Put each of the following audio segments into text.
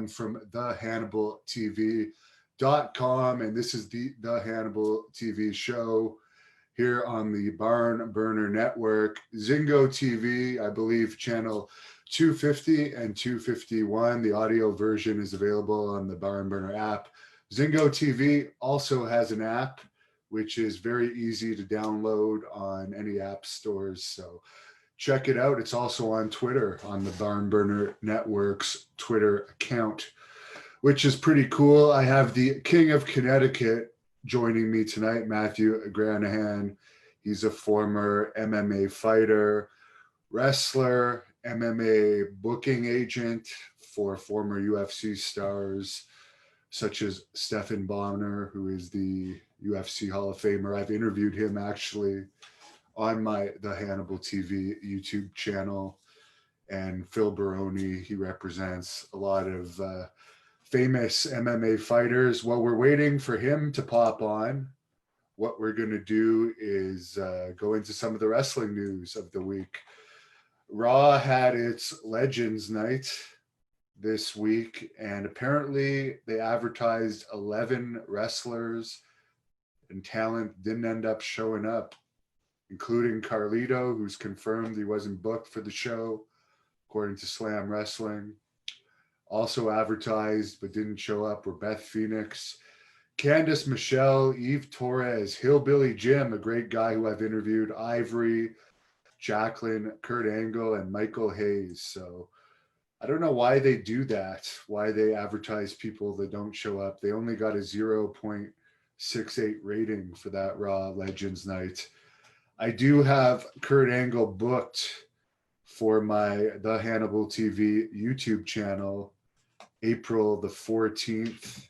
am from thehannibaltv.com, and this is the Hannibal TV show here on the Barn Burner Network. Zingo TV, I believe, channel 250 and 251. The audio version is available on the Barn Burner app. Zingo TV also has an app, which is very easy to download on any app stores. So check it out. It's also on Twitter, on the Barn Burner Network's Twitter account, which is pretty cool. I have the King of Connecticut joining me tonight, Matthew Granahan. He's a former MMA fighter, wrestler, MMA booking agent for former UFC stars such as Stephan Bonner, who is the UFC Hall of Famer. I've interviewed him actually on the Hannibal TV YouTube channel. And Phil Baroni, he represents a lot of famous MMA fighters. While we're waiting for him to pop on, what we're going to do is go into some of the wrestling news of the week. Raw had its Legends Night this week, and apparently they advertised 11 wrestlers and talent didn't end up showing up, including Carlito, who's confirmed he wasn't booked for the show, according to Slam Wrestling. Also advertised but didn't show up were Beth Phoenix, Candice Michelle, Eve Torres, Hillbilly Jim, a great guy who I've interviewed, Ivory, Jacqueline, Kurt Angle, and Michael Hayes. So I don't know why they do that, why they advertise people that don't show up. They only got a 0.68 rating for that Raw Legends Night. I do have Kurt Angle booked for the Hannibal TV YouTube channel, April the 14th,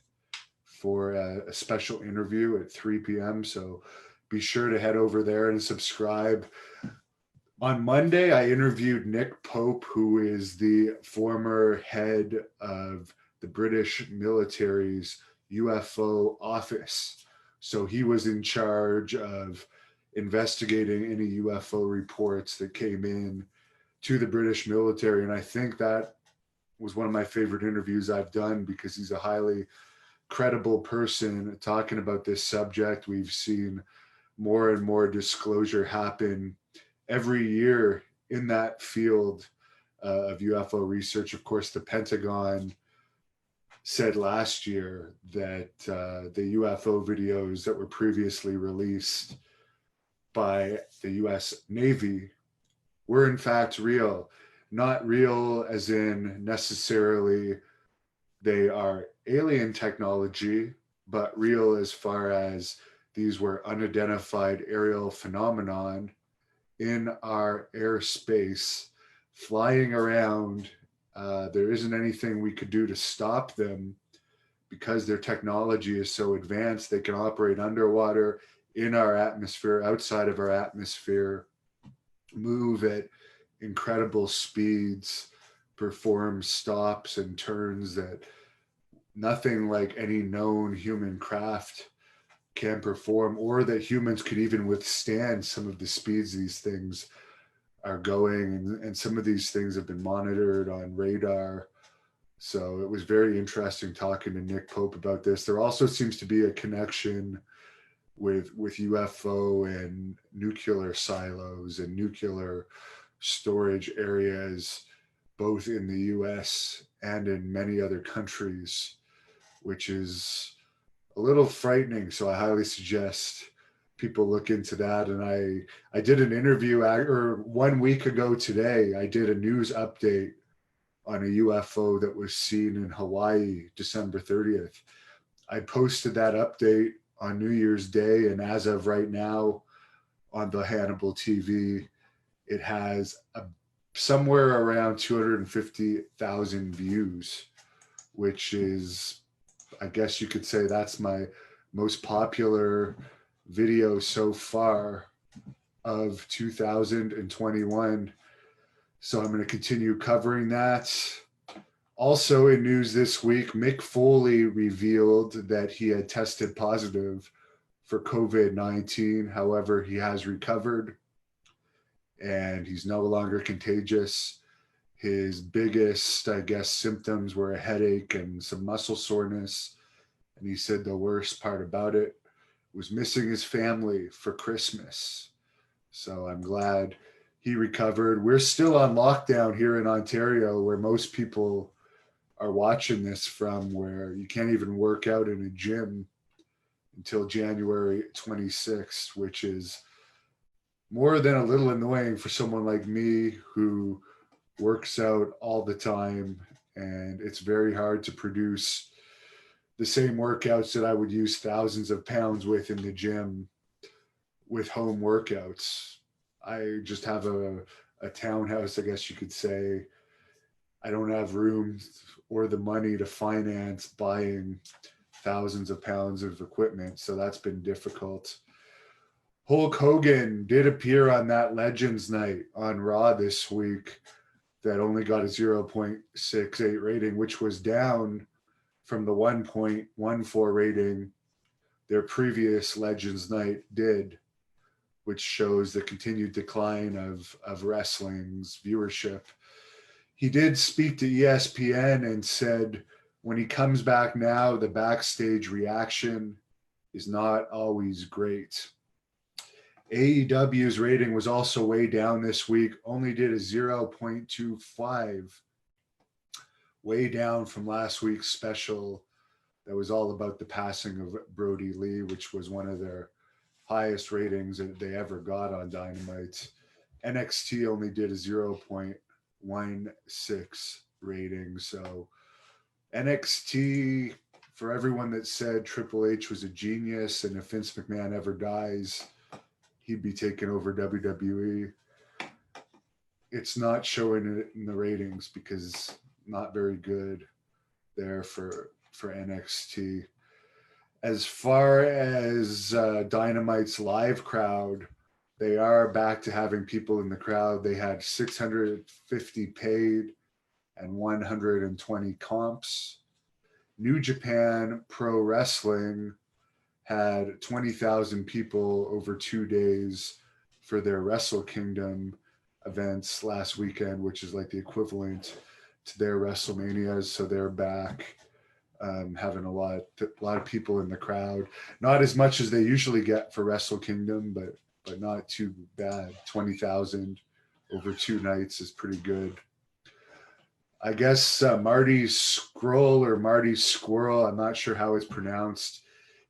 for a special interview at 3 p.m. So be sure to head over there and subscribe. On Monday, I interviewed Nick Pope, who is the former head of the British military's UFO office. So he was in charge of investigating any UFO reports that came in to the British military. And I think that was one of my favorite interviews I've done because he's a highly credible person talking about this subject. We've seen more and more disclosure happen every year in that field of UFO research. Of course, the Pentagon said last year that the UFO videos that were previously released by the US Navy were in fact real. Not real as in necessarily they are alien technology, but real as far as these were unidentified aerial phenomenon in our airspace, flying around. There isn't anything we could do to stop them because their technology is so advanced. They can operate underwater, in our atmosphere, outside of our atmosphere, move at incredible speeds, perform stops and turns that nothing like any known human craft can perform, or that humans could even withstand some of the speeds these things are going. And some of these things have been monitored on radar. So it was very interesting talking to Nick Pope about this. There also seems to be a connection with UFO and nuclear silos and nuclear storage areas, both in the US and in many other countries, which is a little frightening. So I highly suggest people look into that. And I did an interview, or 1 week ago today, I did a news update on a UFO that was seen in Hawaii, December 30th. I posted that update on New Year's Day, and as of right now on the Hannibal TV, it has somewhere around 250,000 views, which is, I guess you could say that's my most popular video so far of 2021. So I'm going to continue covering that. Also in news this week, Mick Foley revealed that he had tested positive for COVID-19. However, he has recovered and he's no longer contagious. His biggest, I guess, symptoms were a headache and some muscle soreness. And he said the worst part about it was missing his family for Christmas. So I'm glad he recovered. We're still on lockdown here in Ontario, where most people are watching this from, where you can't even work out in a gym until January 26th, which is more than a little annoying for someone like me who works out all the time. And it's very hard to produce the same workouts that I would use thousands of pounds with in the gym with home workouts. I just have a townhouse, I guess you could say. I don't have room or the money to finance buying thousands of pounds of equipment. So that's been difficult. Hulk Hogan did appear on that Legends night on Raw this week that only got a 0.68 rating, which was down from the 1.14 rating their previous Legends night did, which shows the continued decline of wrestling's viewership. He did speak to ESPN and said when he comes back now, the backstage reaction is not always great. AEW's rating was also way down this week, only did a 0.25, way down from last week's special that was all about the passing of Brody Lee, which was one of their highest ratings that they ever got on Dynamite. NXT only did a 0.16 rating. So NXT, for everyone that said Triple H was a genius and if Vince McMahon ever dies, he'd be taking over WWE, it's not showing it in the ratings because not very good there for NXT. As far as Dynamite's live crowd, they are back to having people in the crowd. They had 650 paid and 120 comps. New Japan Pro Wrestling had 20,000 people over 2 days for their Wrestle Kingdom events last weekend, which is like the equivalent to their WrestleManias. So they're back having a lot of people in the crowd. Not as much as they usually get for Wrestle Kingdom, but not too bad. 20,000 over 2 nights is pretty good. I guess Marty Scurll or Marty Squirrel, I'm not sure how it's pronounced.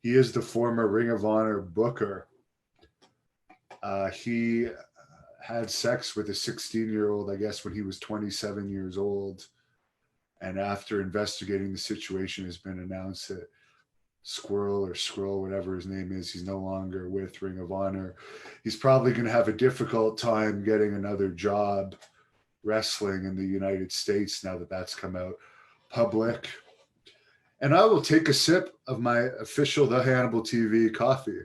He is the former Ring of Honor booker. He had sex with a 16-year-old, I guess, when he was 27 years old. And after investigating the situation, has been announced that Squirrel or Scroll, whatever his name is, he's no longer with Ring of Honor. He's probably going to have a difficult time getting another job wrestling in the United States now that that's come out public. And I will take a sip of my official The Hannibal TV coffee.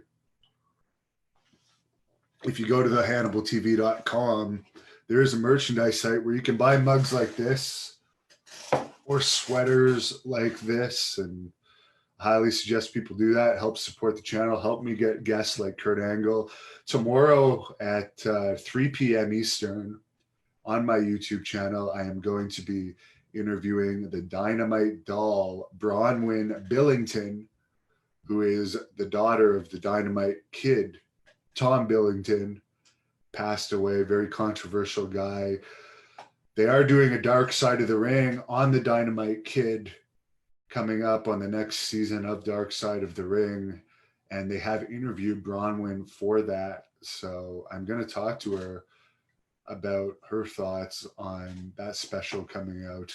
If you go to thehannibaltv.com, there is a merchandise site where you can buy mugs like this or sweaters like this, and I highly suggest people do that. Help support the channel. Help me get guests like Kurt Angle. Tomorrow at 3 p.m. Eastern on my YouTube channel, I am going to be interviewing the Dynamite doll, Bronwyn Billington, who is the daughter of the Dynamite Kid. Tom Billington passed away, very controversial guy. They are doing a Dark Side of the Ring on the Dynamite Kid coming up on the next season of Dark Side of the Ring, and they have interviewed Bronwyn for that. So I'm going to talk to her about her thoughts on that special coming out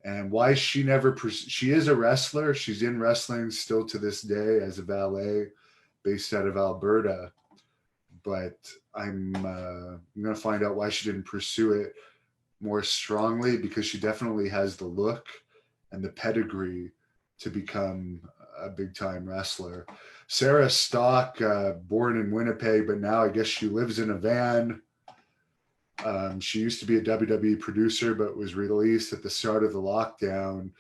and why she never she is a wrestler. She's in wrestling still to this day as a valet based out of Alberta, but I'm going to find out why she didn't pursue it more strongly, because she definitely has the look and the pedigree to become a big time wrestler. Sarah Stock, born in Winnipeg, but now I guess she lives in a van. She used to be a WWE producer, but was released at the start of the lockdown.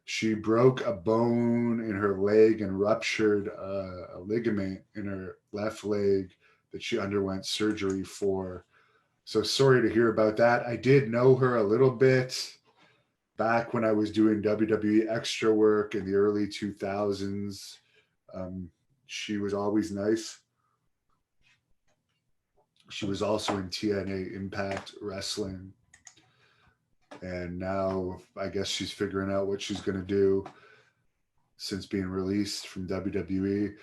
She broke a bone in her leg and ruptured a ligament in her left leg that she underwent surgery for. So sorry to hear about that. I did know her a little bit back when I was doing WWE extra work in the early 2000s. She was always nice. She was also in TNA Impact Wrestling. And now I guess she's figuring out what she's going to do since being released from WWE.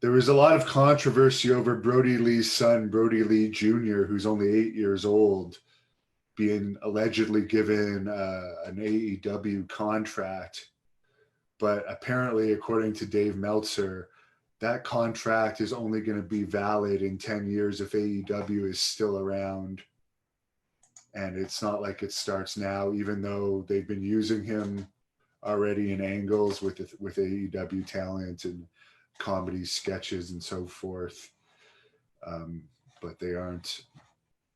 There was a lot of controversy over Brody Lee's son, Brody Lee Jr., who's only 8 years old, being allegedly given an AEW contract. But apparently, according to Dave Meltzer, that contract is only going to be valid in 10 years if AEW is still around. And it's not like it starts now, even though they've been using him already in angles with AEW talent and comedy sketches and so forth. But they aren't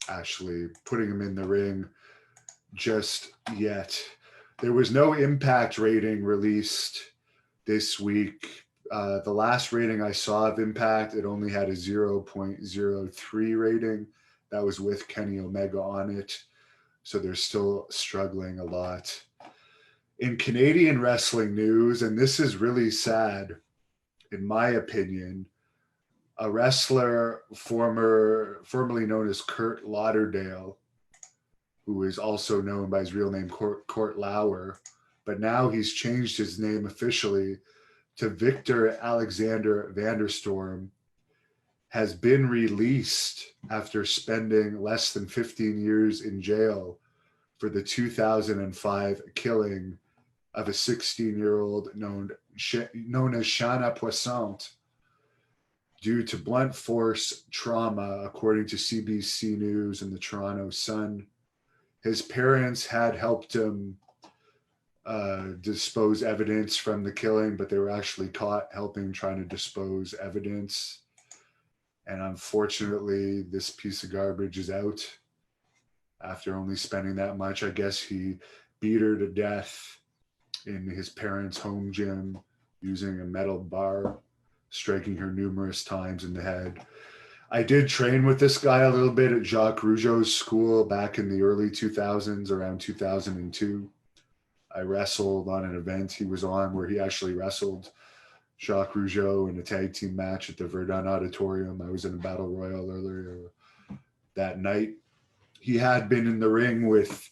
actually putting him in the ring just yet. There was no Impact rating released this week. The last rating I saw of Impact, it only had a 0.03 rating. That was with Kenny Omega on it. So they're still struggling a lot. In Canadian wrestling news, and this is really sad, in my opinion, a wrestler formerly known as Kurt Lauderdale, who is also known by his real name, Court Lauer, but now he's changed his name officially to Victor Alexander Vanderstorm, has been released after spending less than 15 years in jail for the 2005 killing of a 16-year-old known as Shanna Poissant due to blunt force trauma, according to CBC News and the Toronto Sun. His parents had helped him dispose evidence from the killing, but they were actually caught trying to dispose evidence. And unfortunately, this piece of garbage is out after only spending that much. I guess he beat her to death in his parents' home gym using a metal bar, striking her numerous times in the head. I did train with this guy a little bit at Jacques Rougeau's school back in the early 2000s, around 2002. I wrestled on an event he was on where he actually wrestled Jacques Rougeau in a tag team match at the Verdun Auditorium. I was in a battle royal earlier that night. He had been in the ring with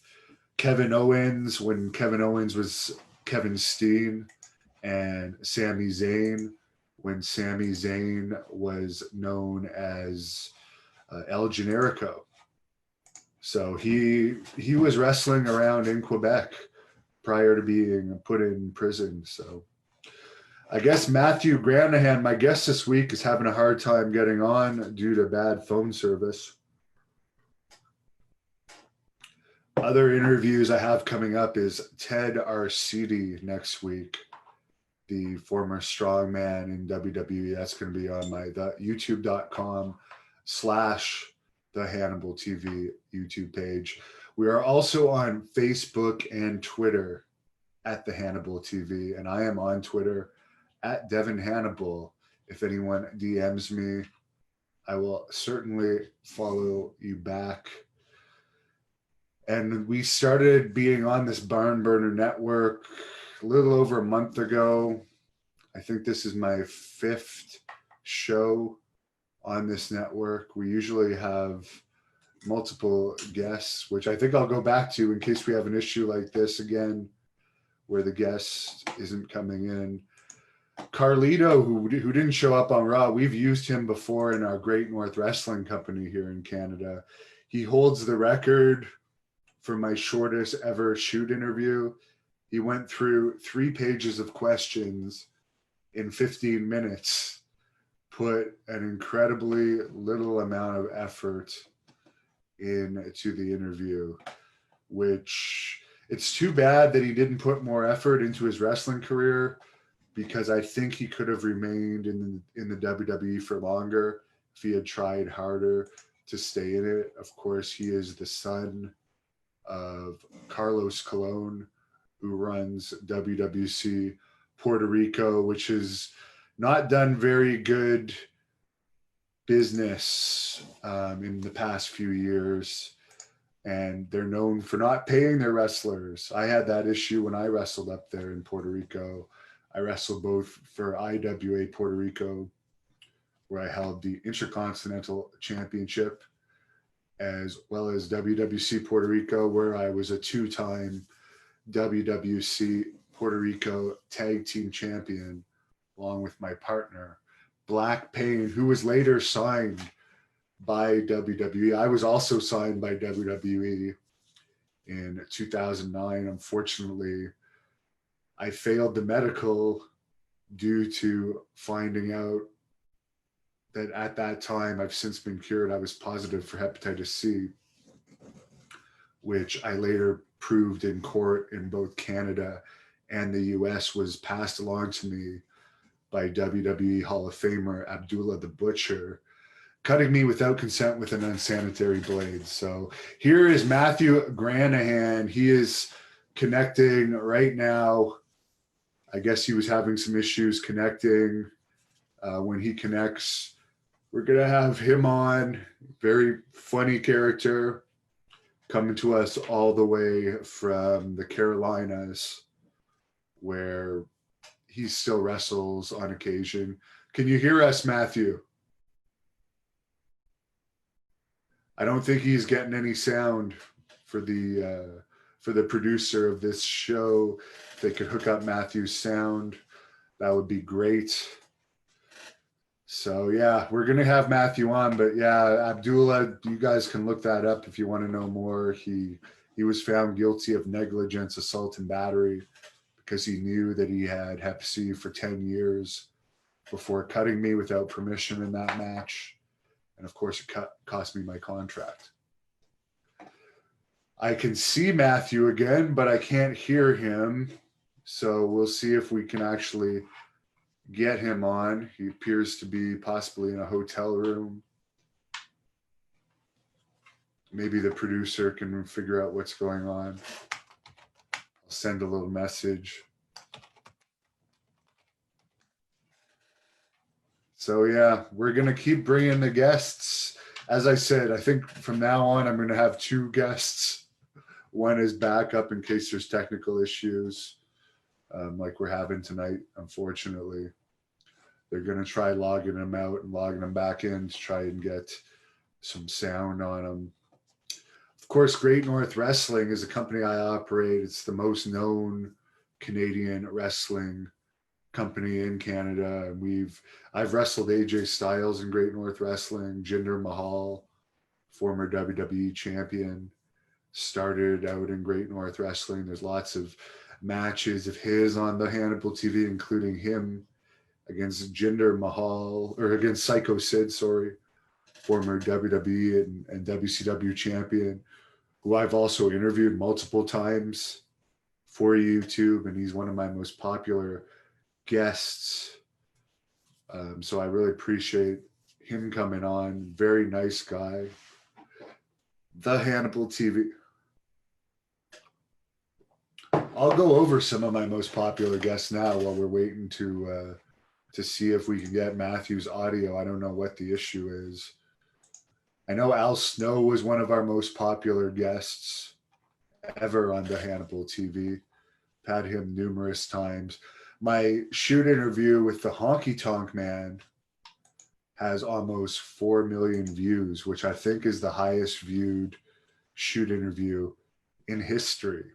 Kevin Owens when Kevin Owens was Kevin Steen, and Sami Zayn when Sami Zayn was known as El Generico. So he was wrestling around in Quebec prior to being put in prison. So I guess Matthew Granahan, my guest this week, is having a hard time getting on due to bad phone service. Other interviews I have coming up is Ted Arcidi next week, the former strongman in WWE. That's going to be on the youtube.com/the Hannibal TV YouTube page. We are also on Facebook and Twitter at the Hannibal TV, and I am on Twitter at Devin Hannibal. If anyone DMs me, I will certainly follow you back. And we started being on this Barn Burner network a little over a month ago. I think this is my 5th show on this network. We usually have multiple guests, which I think I'll go back to in case we have an issue like this again, where the guest isn't coming in. Carlito, who didn't show up on Raw, we've used him before in our Great North Wrestling Company here in Canada. He holds the record for my shortest ever shoot interview. He went through 3 pages of questions in 15 minutes, put an incredibly little amount of effort into the interview, which it's too bad that he didn't put more effort into his wrestling career, because I think he could have remained in the WWE for longer if he had tried harder to stay in it. Of course, he is the son of Carlos Colon, who runs WWC Puerto Rico, which has not done very good business in the past few years, and they're known for not paying their wrestlers. I had that issue when I wrestled up there in Puerto Rico. I wrestled both for IWA Puerto Rico, where I held the Intercontinental Championship, as well as WWC Puerto Rico, where I was a two-time WWC Puerto Rico Tag Team Champion, along with my partner, Black Pain, who was later signed by WWE. I was also signed by WWE in 2009. Unfortunately, I failed the medical due to finding out that at that time, I've since been cured, I was positive for hepatitis C, which I later proved in court in both Canada and the US was passed along to me by WWE Hall of Famer Abdullah the Butcher, cutting me without consent with an unsanitary blade. So here is Matthew Granahan. He is connecting right now. I guess he was having some issues connecting. When he connects, we're going to have him on. Very funny character, coming to us all the way from the Carolinas, where he still wrestles on occasion. Can you hear us, Matthew? I don't think he's getting any sound for the producer of this show. If they could hook up Matthew's sound, that would be great. So yeah, we're gonna have Matthew on, but yeah, Abdullah, you guys can look that up if you want to know more. He was found guilty of negligence, assault, and battery because he knew that he had Hep C for 10 years before cutting me without permission in that match. And of course, it cost me my contract. I can see Matthew again, but I can't hear him. So we'll see if we can actually get him on. He appears to be possibly in a hotel room. Maybe the producer can figure out what's going on. I'll send a little message. So yeah, we're going to keep bringing the guests. As I said, I think from now on, I'm going to have two guests. One is backup in case there's technical issues, like we're having tonight, unfortunately. They're going to try logging them out and logging them back in to try and get some sound on them. Of course, Great North Wrestling is a company I operate. It's the most known Canadian wrestling company in Canada. And I've wrestled AJ Styles in Great North Wrestling, Jinder Mahal, former WWE champion, started out in Great North Wrestling. There's lots of matches of his on the Hannibal TV, including him against Jinder Mahal, or against Psycho Sid, former WWE and WCW champion, who I've also interviewed multiple times for YouTube, and he's one of my most popular guests. So I really appreciate him coming on. Very nice guy. The Hannibal TV. I'll go over some of my most popular guests now while we're waiting to see if we can get Matthew's audio. I don't know what the issue is. I know Al Snow was one of our most popular guests ever on the Hannibal TV. Had him numerous times. My shoot interview with the Honky Tonk Man has almost 4 million views, which I think is the highest viewed shoot interview in history.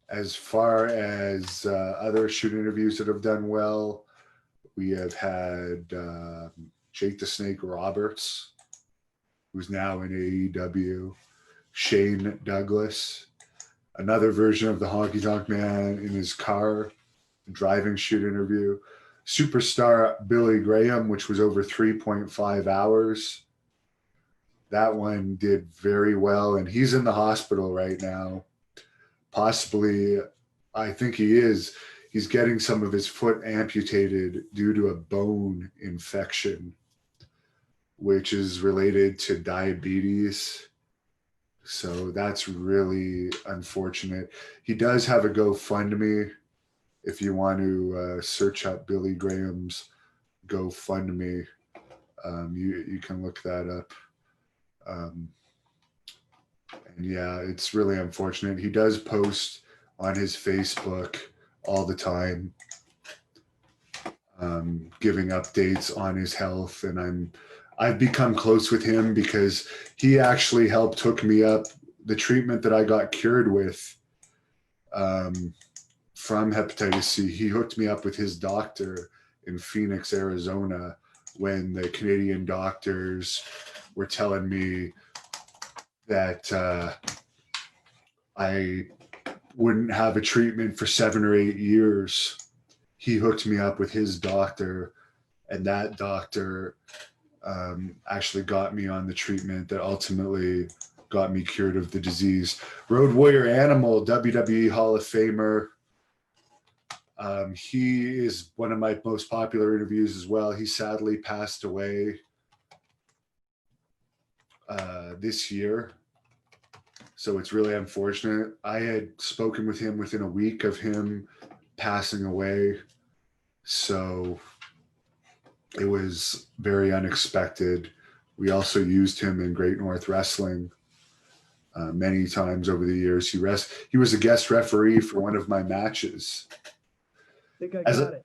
As far as other shoot interviews that have done well, we have had Jake the Snake Roberts, who's now in AEW, Shane Douglas, another version of the Honky Tonk Man in his car, driving shoot interview, Superstar Billy Graham, which was over 3.5 hours. That one did very well, and he's in the hospital right now. Possibly, I think he is. He's getting some of his foot amputated due to a bone infection, which is related to diabetes. So that's really unfortunate. He does have a GoFundMe. If you want to search up Billy Graham's GoFundMe, You can look that up. And yeah, it's really unfortunate. He does post on his Facebook all the time, giving updates on his health, and I've become close with him because he actually helped hook me up the treatment that I got cured with from hepatitis C. He hooked me up with his doctor in Phoenix, Arizona, when the Canadian doctors were telling me that I wouldn't have a treatment for 7 or 8 years. He hooked me up with his doctor, and that doctor actually got me on the treatment that ultimately got me cured of the disease. Road Warrior Animal, WWE Hall of Famer. He is one of my most popular interviews as well. He sadly passed away this year. So it's really unfortunate. I had spoken with him within a week of him passing away. So it was very unexpected. We also used him in Great North Wrestling many times over the years. He was a guest referee for one of my matches. I think I got it.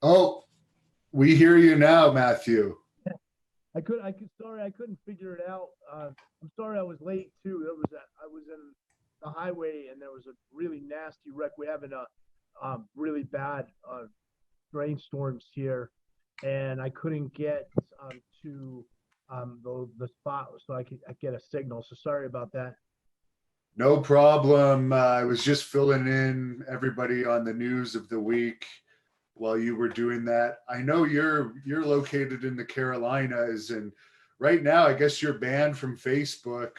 Oh, we hear you now, Matthew. Sorry, I couldn't figure it out. I'm sorry I was late too. I was in the highway and there was a really nasty wreck. We're having a really bad rainstorms here, and I couldn't get to the spot so I could get a signal. So sorry about that. No problem. I was just filling in everybody on the news of the week while you were doing that. I know you're located in the Carolinas, and right now I guess you're banned from Facebook.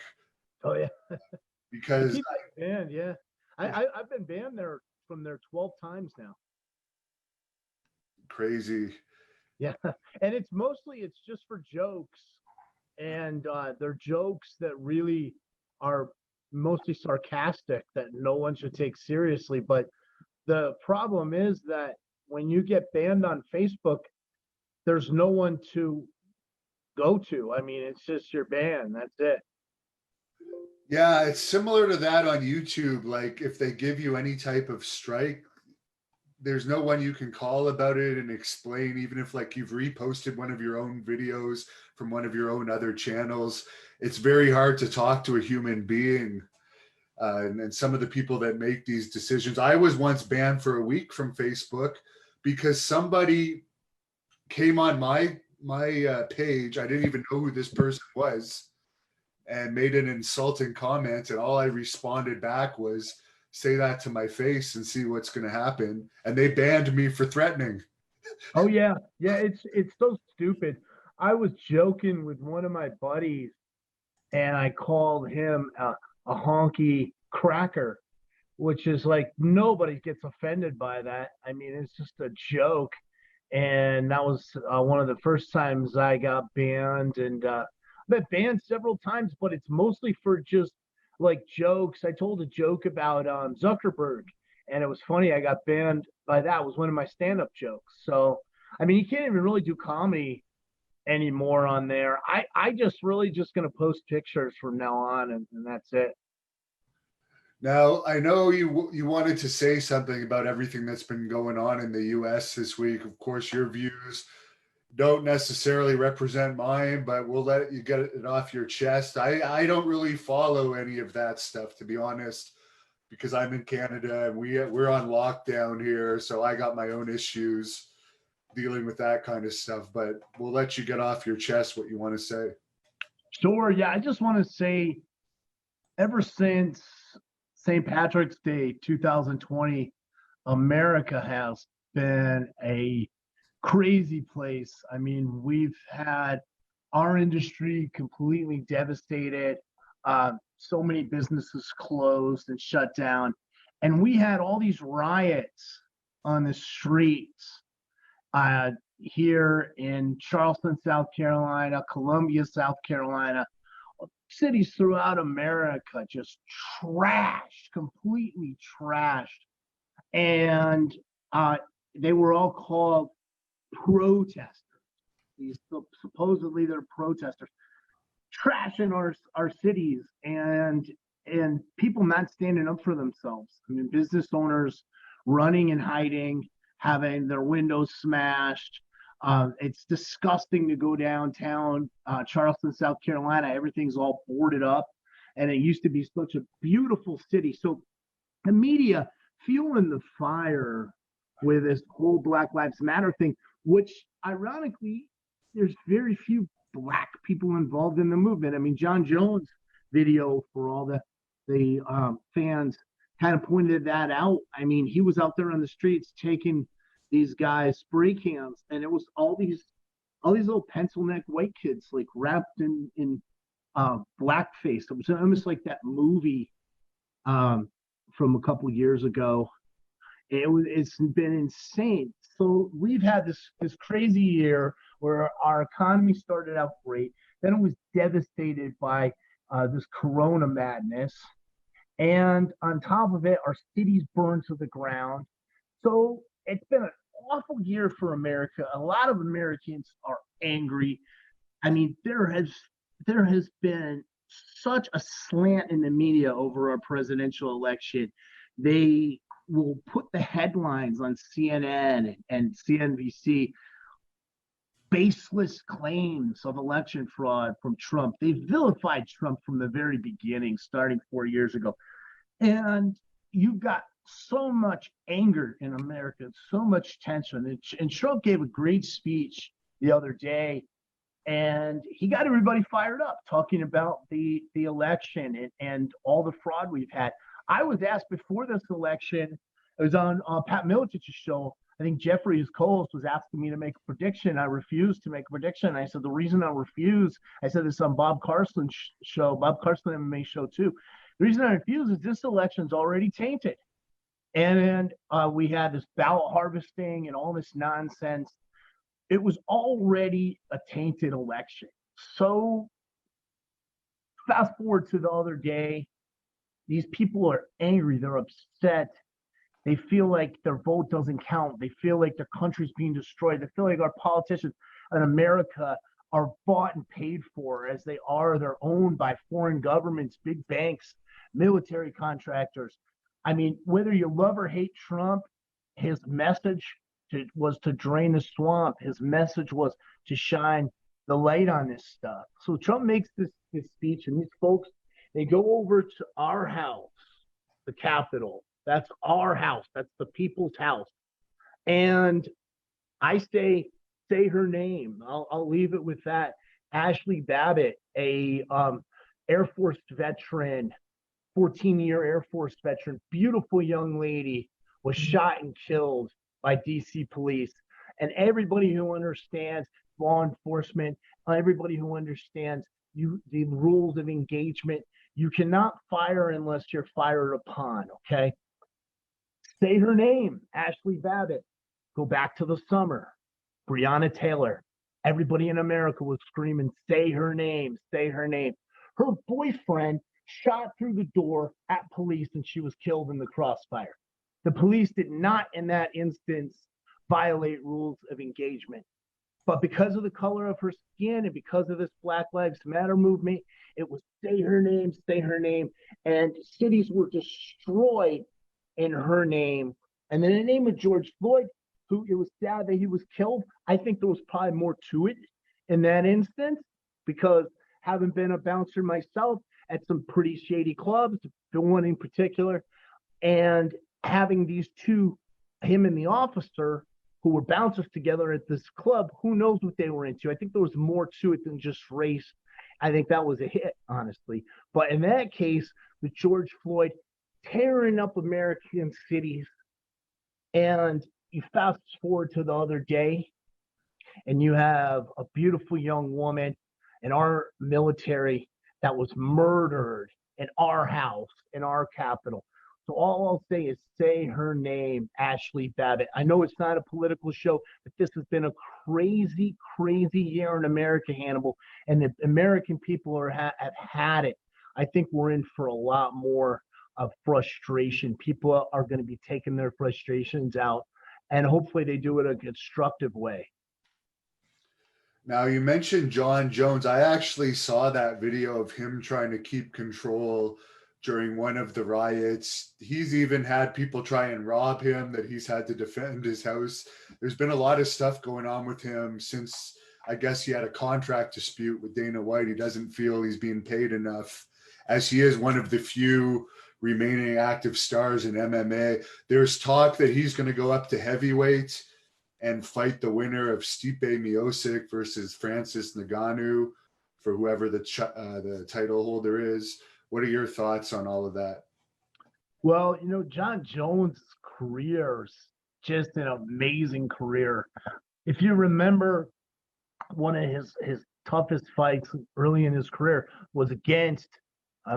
Oh yeah, because banned. Yeah, I've been banned from there 12 times now. Crazy. Yeah, and it's just for jokes, and they're jokes that really are mostly sarcastic that no one should take seriously. But the problem is that when you get banned on Facebook, there's no one to go to. I mean, it's just your ban. That's it. Yeah, it's similar to that on YouTube. Like if they give you any type of strike, there's no one you can call about it and explain, even if like you've reposted one of your own videos from one of your own other channels. It's very hard to talk to a human being. And some of the people that make these decisions, I was once banned for a week from Facebook because somebody came on my page. I didn't even know who this person was, and made an insulting comment, and all I responded back was, say that to my face and see what's going to happen. And they banned me for threatening. Oh yeah, it's so stupid. I was joking with one of my buddies, and I called him a honky cracker, which is like nobody gets offended by that. I mean, it's just a joke, and that was one of the first times I got banned, and I've been banned several times, but it's mostly for just like jokes. I told a joke about Zuckerberg, and it was funny. I got banned by that. It was one of my stand-up jokes. So, I mean, you can't even really do comedy anymore on there. I just really just going to post pictures from now on, and that's it. Now, I know you wanted to say something about everything that's been going on in the U.S. this week. Of course, your views don't necessarily represent mine, but we'll let you get it off your chest. I don't really follow any of that stuff, to be honest, because I'm in Canada and we're on lockdown here, so I got my own issues dealing with that kind of stuff. But we'll let you get off your chest what you want to say. Sure. Yeah, I just want to say, ever since St. Patrick's Day 2020, America has been a crazy place. I mean, we've had our industry completely devastated. So many businesses closed and shut down. And we had all these riots on the streets here in Charleston, South Carolina, Columbia, South Carolina, cities throughout America just trashed, completely trashed. And they were all called protesters. these supposedly they're protesters trashing our cities and people not standing up for themselves. I mean, business owners running and hiding, having their windows smashed. It's disgusting to go downtown Charleston, South Carolina. Everything's all boarded up, and it used to be such a beautiful city. So the media fueling the fire with this whole Black Lives Matter thing, which ironically, there's very few Black people involved in the movement. I mean, John Jones' video for all the fans kind of pointed that out. I mean, he was out there on the streets taking these guys spray cans, and it was all these little pencil neck white kids like wrapped in blackface. It was almost like that movie from a couple years ago. It's been insane. So we've had this crazy year where our economy started out great, then it was devastated by this corona madness, and on top of it, our cities burned to the ground. So it's been an awful year for America. A lot of Americans are angry. I mean, there has been such a slant in the media over our presidential election. They will put the headlines on CNN and CNBC, baseless claims of election fraud from Trump. They vilified Trump from the very beginning, starting 4 years ago. And you've got so much anger in America, so much tension. And Trump gave a great speech the other day, and he got everybody fired up talking about the election and all the fraud we've had. I was asked before this election, it was on Pat Militich's show. I think Jeffrey, his co-host, was asking me to make a prediction. I refused to make a prediction. I said, the reason I refuse, I said this on Bob Carson's show, Bob Carson MMA show too. The reason I refuse is this election's already tainted. And we had this ballot harvesting and all this nonsense. It was already a tainted election. So fast forward to the other day, these people are angry. They're upset. They feel like their vote doesn't count. They feel like their country's being destroyed. They feel like our politicians in America are bought and paid for as they are. They're owned by foreign governments, big banks, military contractors. I mean, whether you love or hate Trump, his message was to drain the swamp. His message was to shine the light on this stuff. So Trump makes this speech, and these folks, they go over to our house, the Capitol. That's our house. That's the people's house. And I say her name. I'll leave it with that. Ashley Babbitt, a Air Force veteran, 14-year Air Force veteran, beautiful young lady, was shot and killed by DC police. And everybody who understands law enforcement, everybody who understands the rules of engagement, you cannot fire unless you're fired upon, okay? Say her name, Ashley Babbitt. Go back to the summer. Breonna Taylor. Everybody in America was screaming, say her name, say her name. Her boyfriend shot through the door at police and she was killed in the crossfire. The police did not, in that instance, violate rules of engagement. But because of the color of her skin and because of this Black Lives Matter movement, it was say her name, say her name. And cities were destroyed in her name. And then in the name of George Floyd, who it was sad that he was killed, I think there was probably more to it in that instance, because having been a bouncer myself at some pretty shady clubs, the one in particular, and having these two, him and the officer, who were bouncers together at this club, who knows what they were into. I think there was more to it than just race. I think that was a hit, honestly. But in that case, with George Floyd tearing up American cities, and you fast forward to the other day, and you have a beautiful young woman in our military that was murdered in our house, in our Capitol. So all I'll say is say her name, Ashley Babbitt. I know it's not a political show, but this has been a crazy, crazy year in America, Hannibal, and the American people have had it. I think we're in for a lot more of frustration. People are going to be taking their frustrations out, and hopefully they do it in a constructive way. Now you mentioned John Jones. I actually saw that video of him trying to keep control during one of the riots. He's even had people try and rob him that he's had to defend his house. There's been a lot of stuff going on with him since I guess he had a contract dispute with Dana White. He doesn't feel he's being paid enough, as he is one of the few remaining active stars in MMA. There's talk that he's going to go up to heavyweight and fight the winner of Stipe Miocic versus Francis Ngannou for whoever the title holder is. What are your thoughts on all of that? Well, John Jones' career's just an amazing career. If you remember, one of his toughest fights early in his career was against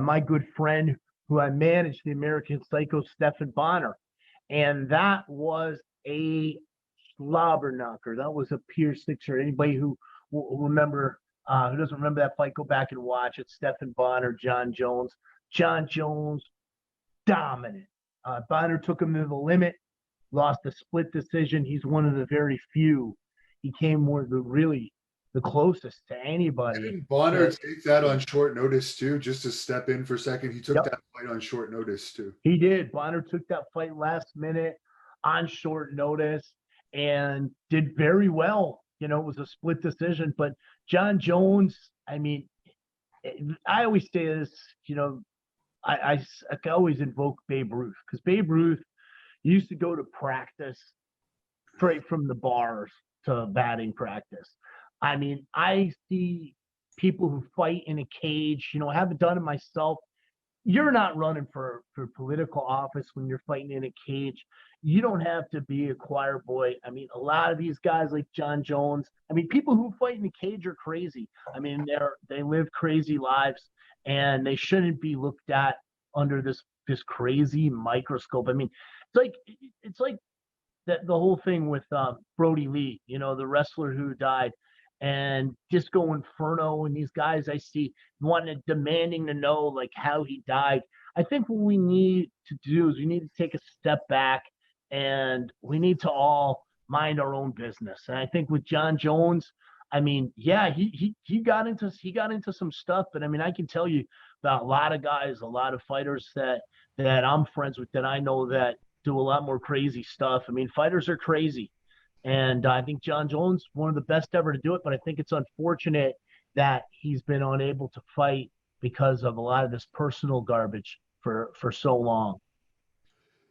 my good friend who I managed, the American Psycho Stephan Bonner. And that was a slobber knocker. That was a Pierce Sixer. Anybody who remember who doesn't remember that fight, go back and watch it. Stephan Bonner, John Jones. John Jones, dominant. Bonner took him to the limit, lost a split decision. He's one of the very few. He came the closest to anybody. Didn't Bonner take that on short notice too? Just to step in for a second, he took that fight on short notice too. He did. Bonner took that fight last minute on short notice and did very well. It was a split decision, but John Jones, I mean, I always say this, I always invoke Babe Ruth, because Babe Ruth used to go to practice straight from the bars to batting practice. I mean, I see people who fight in a cage, I haven't done it myself. You're not running for political office when you're fighting in a cage. You don't have to be a choir boy. I mean, a lot of these guys like John Jones, I mean, people who fight in a cage are crazy. I mean, they live crazy lives, and they shouldn't be looked at under this crazy microscope. I mean, it's like the whole thing with Brody Lee, the wrestler who died, and Disco Inferno, and these guys I see demanding to know like how he died. I think what we need to do is we need to take a step back, and we need to all mind our own business. And I think with John Jones, I mean, yeah, he got into some stuff, but I mean, I can tell you about a lot of guys, a lot of fighters that I'm friends with, that I know that do a lot more crazy stuff. I mean, fighters are crazy. And I think John Jones, one of the best ever to do it, but I think it's unfortunate that he's been unable to fight because of a lot of this personal garbage for so long.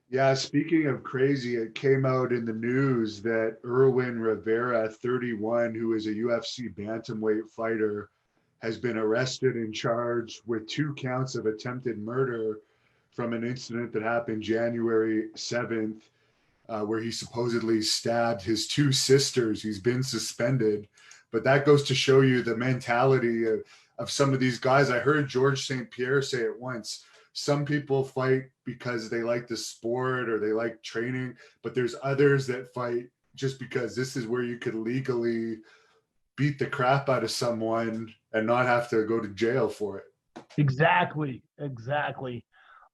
Yeah, speaking of crazy, it came out in the news that Irwin Rivera, 31, who is a UFC bantamweight fighter, has been arrested and charged with 2 counts of attempted murder from an incident that happened January 7th, where he supposedly stabbed his 2 sisters. He's been suspended, but that goes to show you the mentality of some of these guys. I heard George St. Pierre say it once. Some people fight because they like the sport or they like training, but there's others that fight just because this is where you could legally beat the crap out of someone and not have to go to jail for it. Exactly.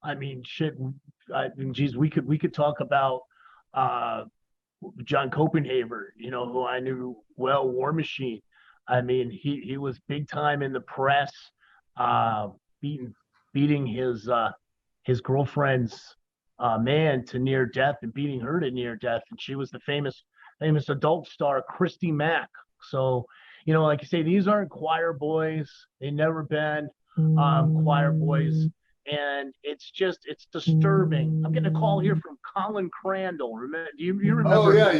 I mean, shit. I mean, geez, we could talk about John Copenhaver, who I knew well, War Machine. I mean, he was big time in the press, beating his girlfriend's man to near death, and beating her to near death, and she was the famous adult star Christy Mack. So, like you say, these aren't choir boys. They never been choir boys. And it's disturbing. I'm getting a call here from Colin Crandall. Do you remember? Oh yeah,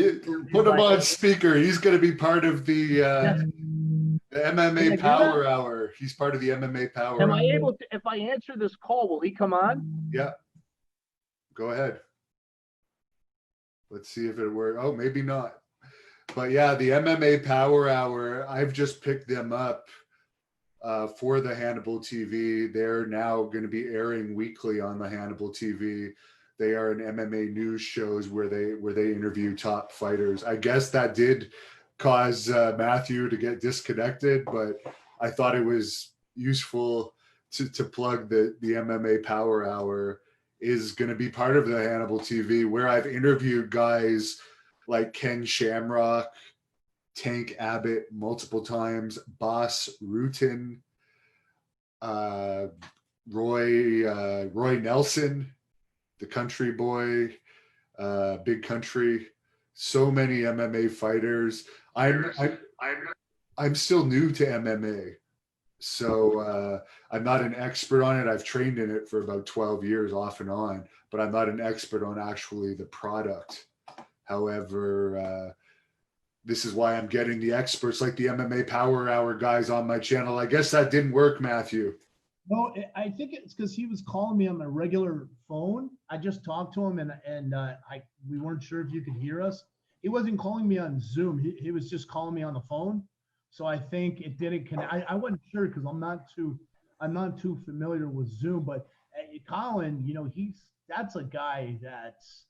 put him on speaker. He's going to be part of the MMA Power Hour. He's part of the MMA Power Hour. Am I able to, if I answer this call, will he come on? Yeah. Go ahead. Let's see if it works. Oh, maybe not. But yeah, the MMA Power Hour, I've just picked them up for the Hannibal TV. They're now going to be airing weekly on the Hannibal TV. They are an MMA news shows where they interview top fighters. I guess that did cause Matthew to get disconnected, but I thought it was useful to plug the MMA Power Hour is going to be part of the Hannibal TV, where I've interviewed guys like Ken Shamrock, Tank Abbott multiple times, Boss Rutan, uh, Roy Nelson, the country boy, Big Country. So many MMA fighters. I'm still new to MMA, so I'm not an expert on it. I've trained in it for about 12 years off and on, but I'm not an expert on actually the product. However, this is why I'm getting the experts like the MMA Power Hour guys on my channel. I guess that didn't work, Matthew. No, I think it's because he was calling me on my regular phone. I just talked to him, and we weren't sure if you could hear us. He wasn't calling me on Zoom. He was just calling me on the phone. So I think it didn't connect. I wasn't sure because I'm not too familiar with Zoom. But Colin, that's a guy that's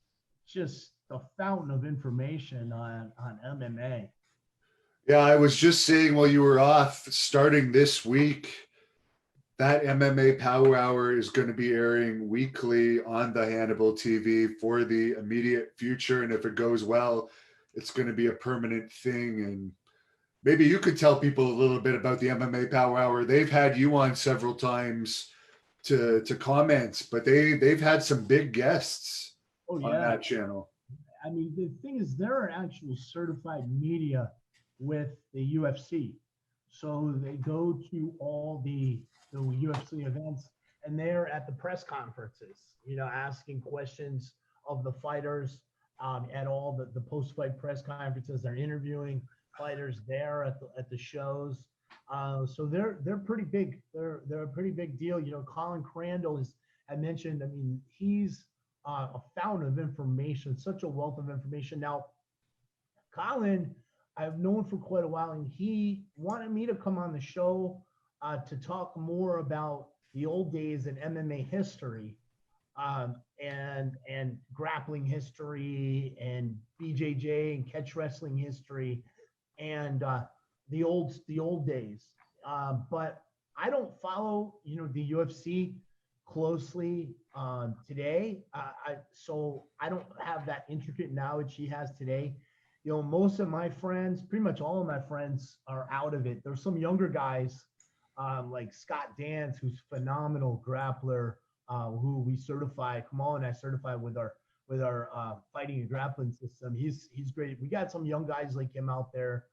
just the fountain of information on MMA. Yeah, I was just saying while you were off, starting this week, that MMA Power Hour is going to be airing weekly on the Hannibal TV for the immediate future. And if it goes well, it's going to be a permanent thing. And maybe you could tell people a little bit about the MMA Power Hour. They've had you on several times to comment, but they've had some big guests on that channel. I mean, the thing is, they're actual certified media with the UFC. So they go to all the UFC events, and they're at the press conferences, asking questions of the fighters at all the post-fight press conferences. They're interviewing fighters there at the shows. So they're pretty big. They're a pretty big deal. Colin Crandall is, I mentioned, I mean, he's a fountain of information, such a wealth of information. Now, Colin, I've known for quite a while, and he wanted me to come on the show to talk more about the old days in MMA history, and grappling history, and BJJ and catch wrestling history, and the old days. But I don't follow the UFC closely today, so I don't have that intricate knowledge he has today. Most of my friends, pretty much all of my friends, are out of it. There's some younger guys like Scott Dance, who's phenomenal grappler, who we certify. Kamal and I certify with our fighting and grappling system. He's great. We got some young guys like him out there,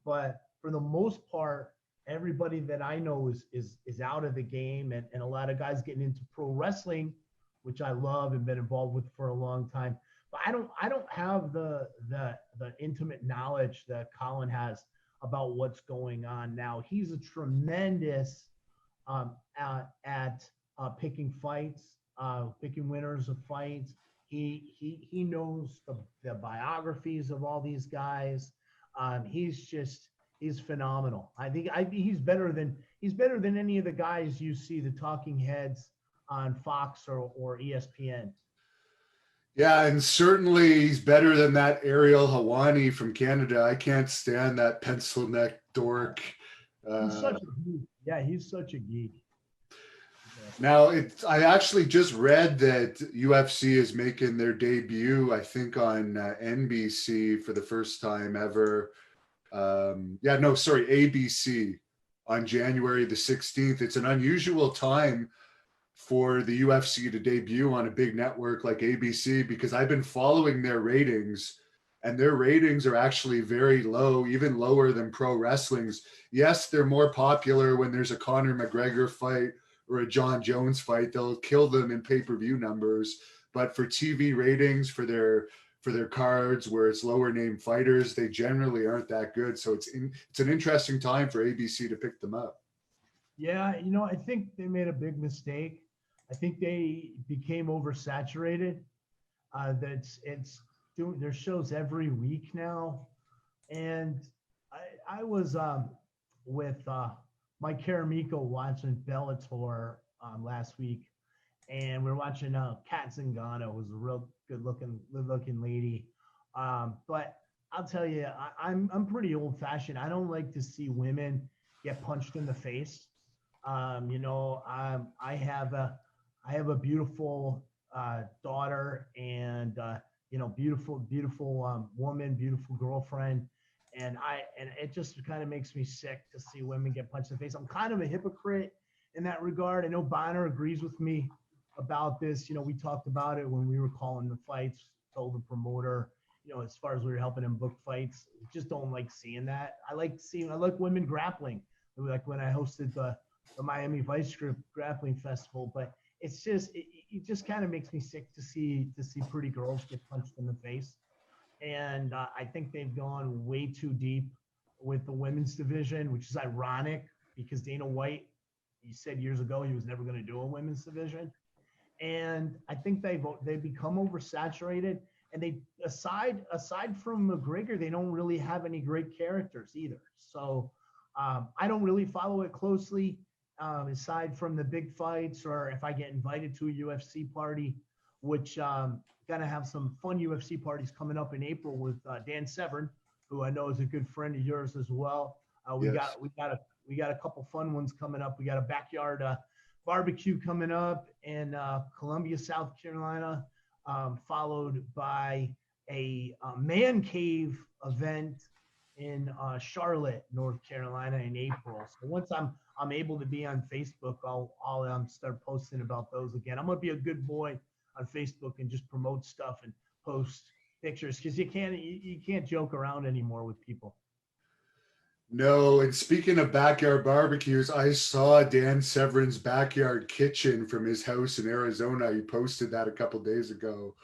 but for the most part, everybody that I know is out of the game, and a lot of guys getting into pro wrestling, which I love and been involved with for a long time. But I don't have the intimate knowledge that Colin has about what's going on now. He's a tremendous at picking fights, picking winners of fights. He knows the biographies of all these guys. He's phenomenal. I think he's better than any of the guys you see, the talking heads on Fox or ESPN. Yeah, and certainly he's better than that Ariel Hawani from Canada. I can't stand that pencil neck dork. He's such a geek. Yeah, he's such a geek. Now, I actually just read that UFC is making their debut, I think, on NBC for the first time ever. ABC on January the 16th. It's an unusual time for the UFC to debut on a big network like ABC, because I've been following their ratings, and their ratings are actually very low, even lower than pro wrestling's. Yes, they're more popular when there's a Conor McGregor fight or a John Jones fight. They'll kill them in pay-per-view numbers, but for TV ratings, for their cards where it's lower name fighters, they generally aren't that good. So it's an interesting time for ABC to pick them up. Yeah, I think they made a big mistake. I think they became oversaturated. It's doing their shows every week now, and I was with Mike Caramico watching Bellator last week, and we were watching Kat Zingano, who's a real good looking lady. But I'll tell you, I'm pretty old fashioned. I don't like to see women get punched in the face. I have a beautiful daughter, and beautiful woman, beautiful girlfriend, and it just kind of makes me sick to see women get punched in the face. I'm kind of a hypocrite in that regard. I know Bonner agrees with me about this. We talked about it when we were calling the fights, told the promoter, as far as we were helping him book fights, just don't like seeing that. I like women grappling, like when I hosted the Miami Vice Grip Grappling Festival, but it's just, it just kind of makes me sick to see pretty girls get punched in the face. And I think they've gone way too deep with the women's division, which is ironic because Dana White, he said years ago he was never going to do a women's division. And I think they've become oversaturated. And they, aside from McGregor, they don't really have any great characters either. So I don't really follow it closely, aside from the big fights, or if I get invited to a UFC party, which gonna have some fun UFC parties coming up in April with Dan Severan, who I know is a good friend of yours as well. We Yes. got a couple fun ones coming up. We got a backyard barbecue coming up in Columbia, South Carolina, followed by a man cave event in Charlotte, North Carolina in April. So once I'm able to be on Facebook, I'll start posting about those again. I'm gonna be a good boy on Facebook and just promote stuff and post pictures, because you can't joke around anymore with people. No, and speaking of backyard barbecues, I saw Dan Severan's backyard kitchen from his house in Arizona. He posted that a couple days ago.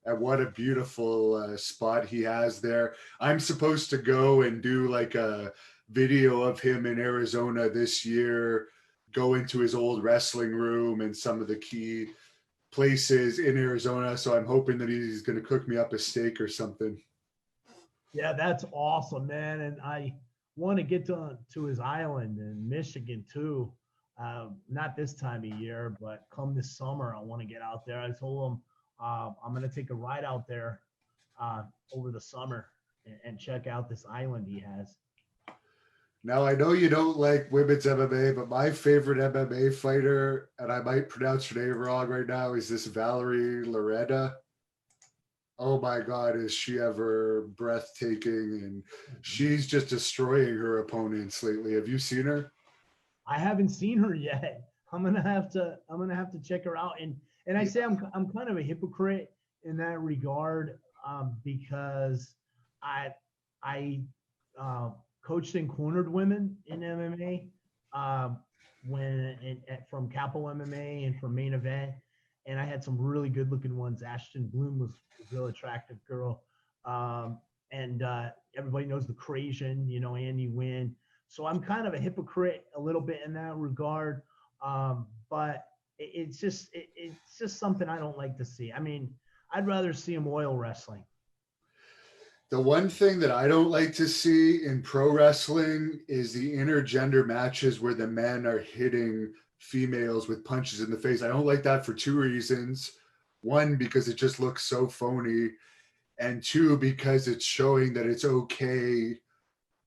And what a beautiful spot he has there. I'm supposed to go and do like a video of him in Arizona this year, go into his old wrestling room and some of the key places in Arizona. So I'm hoping that he's going to cook me up a steak or something. Yeah, that's awesome, man. And I want to get to his island in Michigan too. Not this time of year, but come this summer, I want to get out there. I told him I'm going to take a ride out there over the summer and check out this island he has. Now, I know you don't like women's MMA, but my favorite MMA fighter, and I might pronounce her name wrong right now, is this Valerie Loretta. Oh my God, is she ever breathtaking? And she's just destroying her opponents lately. Have you seen her? I haven't seen her yet. I'm gonna have to check her out. And I say I'm kind of a hypocrite in that regard, because I coached and cornered women in MMA from Capo MMA and from Main Event, and I had some really good looking ones. Ashton Bloom was a real attractive girl, and everybody knows the Crazian, Andy Wynn. So I'm kind of a hypocrite a little bit in that regard, but it's just something I don't like to see. I mean, I'd rather see them oil wrestling. The one thing that I don't like to see in pro wrestling is the intergender matches where the men are hitting females with punches in the face. I don't like that for two reasons. One, because it just looks so phony. And two, because it's showing that it's okay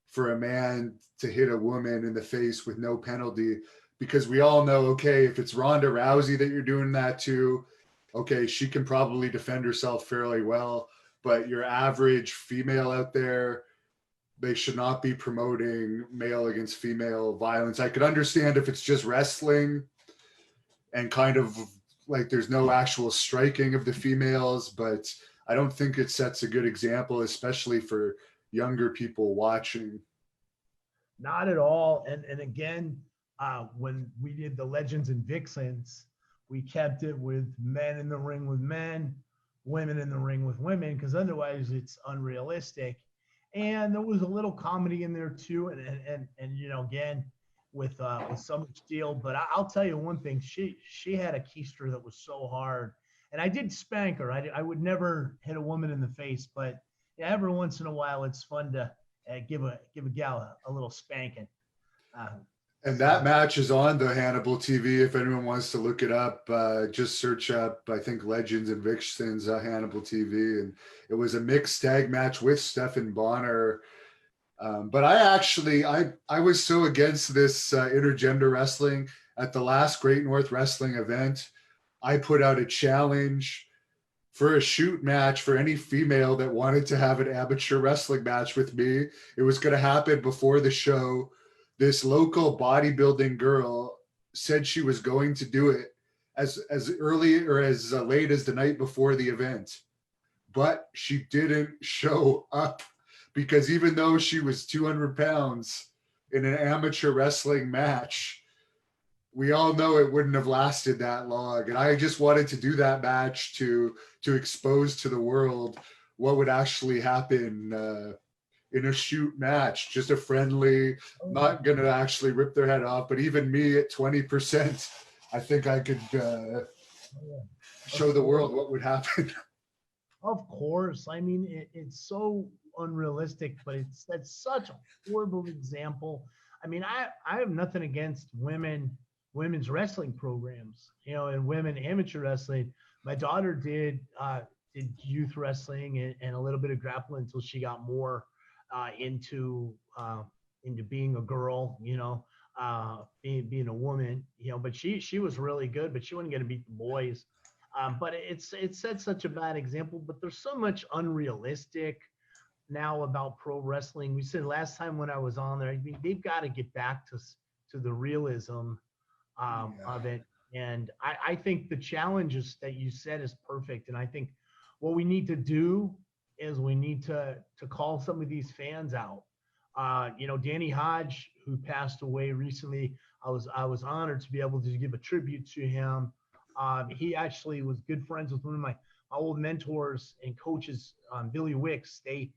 for a man to hit a woman in the face with no penalty. Because we all know, okay, if it's Ronda Rousey that you're doing that to, okay, she can probably defend herself fairly well. But your average female out there, they should not be promoting male against female violence. I could understand if it's just wrestling and kind of like there's no actual striking of the females, but I don't think it sets a good example, especially for younger people watching. Not at all. And again, when we did the Legends and Vixens, we kept it with men in the ring with men, women in the ring with women, because otherwise it's unrealistic. And there was a little comedy in there too, and again with Summer Steel. But I'll tell you one thing: she had a keister that was so hard, and I did spank her. I would never hit a woman in the face, but yeah, every once in a while it's fun to give a gal a little spanking. And that match is on the Hannibal TV. If anyone wants to look it up, just search up, I think, Legends and Vixens Hannibal TV. And it was a mixed tag match with Stephan Bonner. But I was so against this intergender wrestling. At the last Great North Wrestling event, I put out a challenge for a shoot match for any female that wanted to have an amateur wrestling match with me. It was going to happen before the show. This local bodybuilding girl said she was going to do it as early or as late as the night before the event, but she didn't show up because even though she was 200 pounds in an amateur wrestling match, we all know it wouldn't have lasted that long. And I just wanted to do that match to expose to the world what would actually happen in a shoot match. Just a friendly, not going to actually rip their head off, but even me at 20%, I think I could show the world what would happen. Of course. I mean, it's so unrealistic, but that's such a horrible example. I mean, I have nothing against women's wrestling programs, and women amateur wrestling. My daughter did youth wrestling and a little bit of grappling until she got more into being a girl, being a woman, but she was really good, but she wasn't going to beat the boys. But it set such a bad example, but there's so much unrealistic now about pro wrestling. We said last time when I was on there, I mean, they've got to get back to the realism of it. And I think the challenges that you said is perfect. And I think what we need to do is we need to call some of these fans out. Danny Hodge, who passed away recently, I was honored to be able to give a tribute to him. He actually was good friends with one of my old mentors and coaches, Billy Wicks. They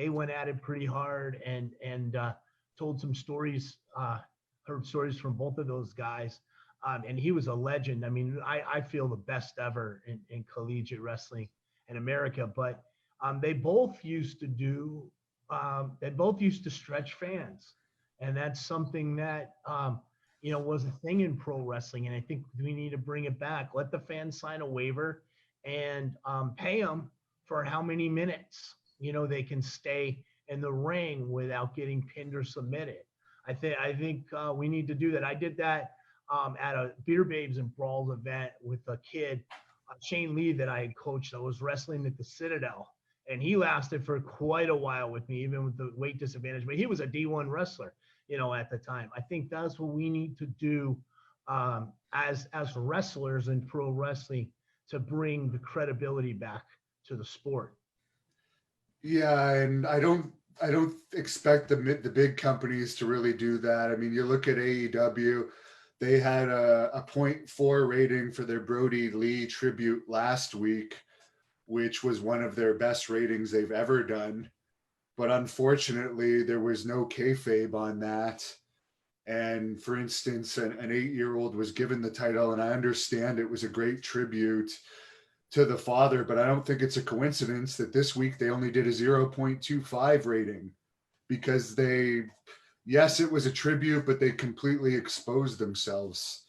went at it pretty hard and told some stories, heard stories from both of those guys. And he was a legend. I mean, I feel the best ever in collegiate wrestling in America. But they both used to stretch fans. And that's something that, was a thing in pro wrestling. And I think we need to bring it back. Let the fans sign a waiver and pay them for how many minutes, they can stay in the ring without getting pinned or submitted. I think we need to do that. I did that at a Beer Babes and Brawls event with a kid, Shane Lee, that I had coached that was wrestling at the Citadel. And he lasted for quite a while with me, even with the weight disadvantage. But he was a D1 wrestler, at the time. I think that's what we need to do as wrestlers in pro wrestling to bring the credibility back to the sport. Yeah, and I don't expect the big companies to really do that. I mean, you look at AEW, they had a 0.4 rating for their Brody Lee tribute last week, which was one of their best ratings they've ever done. But unfortunately, there was no kayfabe on that. And for instance, an 8-year-old was given the title, and I understand it was a great tribute to the father, but I don't think it's a coincidence that this week they only did a 0.25 rating because yes, it was a tribute, but they completely exposed themselves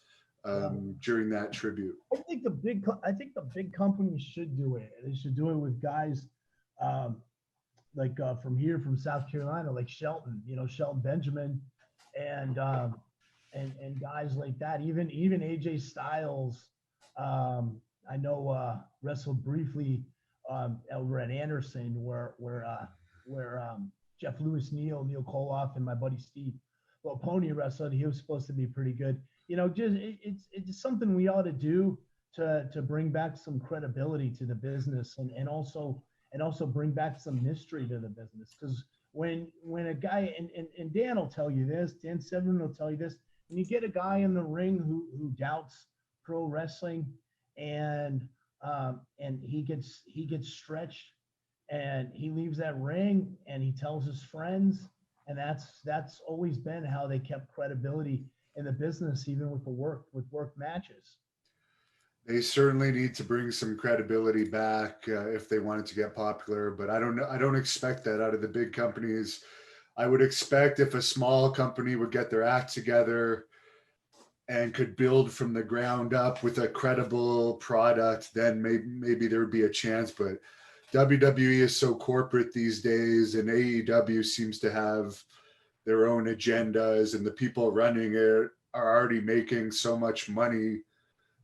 during that tribute. I think the big companies should do it. They should do it with guys from South Carolina, like Shelton Benjamin, and guys like that. Even AJ Styles, I know wrestled briefly over at Anderson, where Jeff Lewis, Neil Koloff, and my buddy Steve Pony wrestled. He was supposed to be pretty good. It's something we ought to do to bring back some credibility to the business and also bring back some mystery to the business. Because when a guy, and Dan will tell you this, Dan Severan will tell you this, when you get a guy in the ring who doubts pro wrestling and he gets stretched and he leaves that ring and he tells his friends, and that's always been how they kept credibility in the business, even with work matches. They certainly need to bring some credibility back if they want it to get popular, but I don't expect that out of the big companies. I would expect if a small company would get their act together and could build from the ground up with a credible product, then maybe there would be a chance. But WWE is so corporate these days, and AEW seems to have their own agendas, and the people running it are already making so much money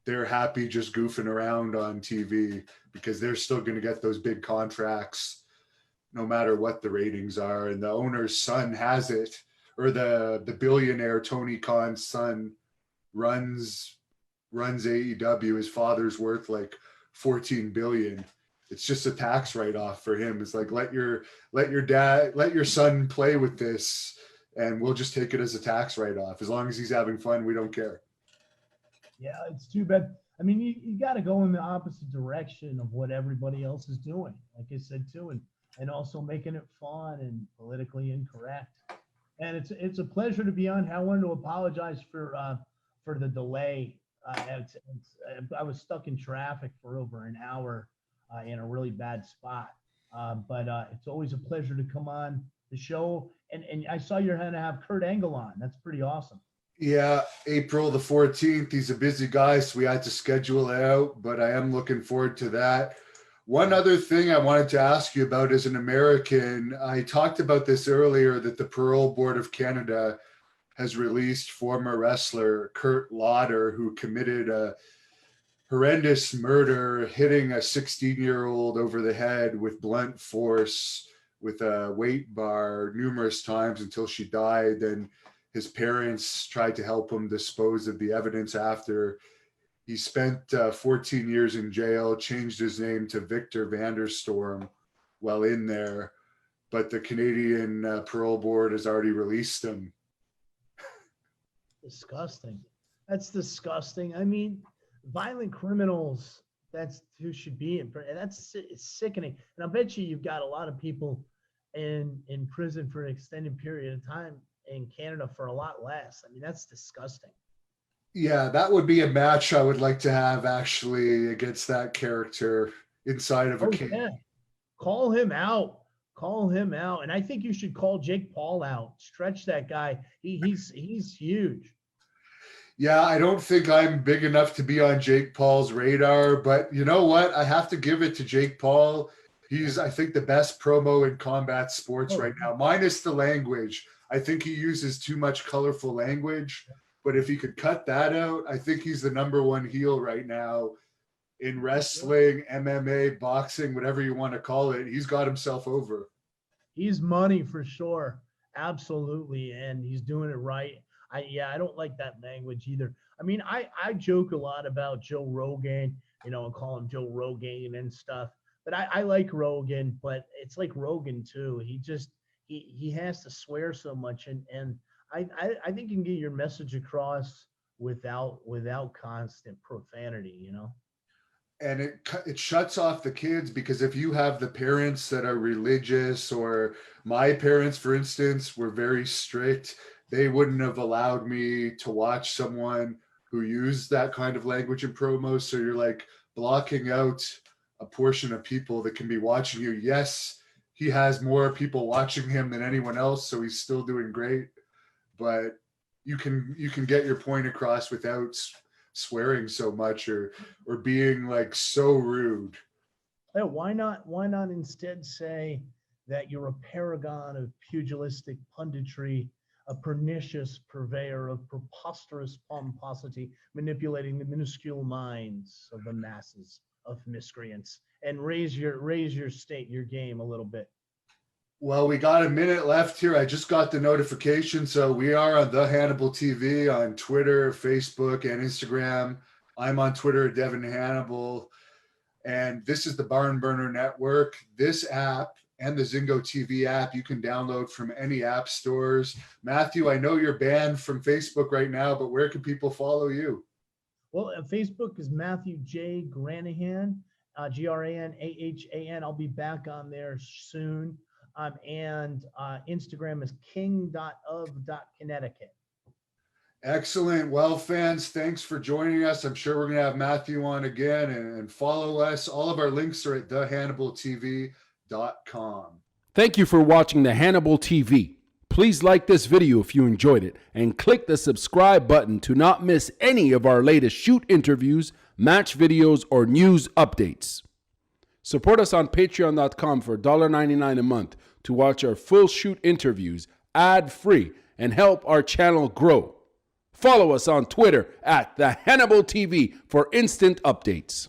they're happy just goofing around on TV because they're still going to get those big contracts no matter what the ratings are. And the owner's son has it, or the billionaire Tony Khan's son runs AEW. His father's worth like 14 billion. It's just a tax write-off for him. It's like, let your son play with this, and we'll just take it as a tax write-off. As long as he's having fun, we don't care. Yeah, it's too bad. I mean, you got to go in the opposite direction of what everybody else is doing, like I said too, and also making it fun and politically incorrect. And it's a pleasure to be on. I wanted to apologize for the delay. I was stuck in traffic for over an hour in a really bad spot. But it's always a pleasure to come on the show. And I saw you're going to have Kurt Angle on. That's pretty awesome. Yeah, April the 14th. He's a busy guy, so we had to schedule it out, but I am looking forward to that. One other thing I wanted to ask you about as an American, I talked about this earlier, that the Parole Board of Canada has released former wrestler Kurt Lauder, who committed a horrendous murder, hitting a 16-year-old over the head with blunt force with a weight bar numerous times until she died. And his parents tried to help him dispose of the evidence after. He spent 14 years in jail, changed his name to Victor Vanderstorm while in there, but the Canadian Parole Board has already released him. Disgusting. That's disgusting. I mean, violent criminals, that's who should be in prison. That's sickening. And I bet you've got a lot of people in prison for an extended period of time in Canada for a lot less. I mean, that's disgusting. Yeah, that would be a match I would like to have, actually, against that character inside of a cage. Yeah. Call him out. Call him out. And I think you should call Jake Paul out. Stretch that guy. He's huge. Yeah, I don't think I'm big enough to be on Jake Paul's radar, but you know what? I have to give it to Jake Paul. He's, I think, the best promo in combat sports right now, minus the language. I think he uses too much colorful language, but if he could cut that out, I think he's the number one heel right now in wrestling, MMA, boxing, whatever you want to call it. He's got himself over. He's money for sure. Absolutely. And he's doing it right. I don't like that language either. I mean, I joke a lot about Joe Rogan, and call him Joe Rogan and stuff, but I like Rogan, but it's like Rogan too. He has to swear so much. And I think you can get your message across without constant profanity, And it shuts off the kids, because if you have the parents that are religious, or my parents, for instance, were very strict, they wouldn't have allowed me to watch someone who used that kind of language in promos. So you're like blocking out a portion of people that can be watching you. Yes, he has more people watching him than anyone else, so he's still doing great. But you can get your point across without swearing so much or being like so rude. Hey, why not instead say that you're a paragon of pugilistic punditry, a pernicious purveyor of preposterous pomposity, manipulating the minuscule minds of the masses of miscreants, and raise your game a little bit. Well, we got a minute left here. I just got the notification. So we are on The Hannibal TV on Twitter, Facebook, and Instagram. I'm on Twitter, Devin Hannibal. And this is the Barn Burner Network. This app and the Zingo TV app you can download from any app stores. Matthew, I know you're banned from Facebook right now, but where can people follow you? Well, Facebook is Matthew J. Granahan, Granahan. I'll be back on there soon. And Instagram is king.of.connecticut. Excellent. Well, fans, thanks for joining us. I'm sure we're going to have Matthew on again, and follow us. All of our links are at thehannibaltv.com. Thank you for watching The Hannibal TV. Please like this video if you enjoyed it, and click the subscribe button to not miss any of our latest shoot interviews, match videos, or news updates. Support us on patreon.com for $1.99 a month to watch our full shoot interviews ad-free and help our channel grow. Follow us on Twitter at the Hannibal TV for instant updates.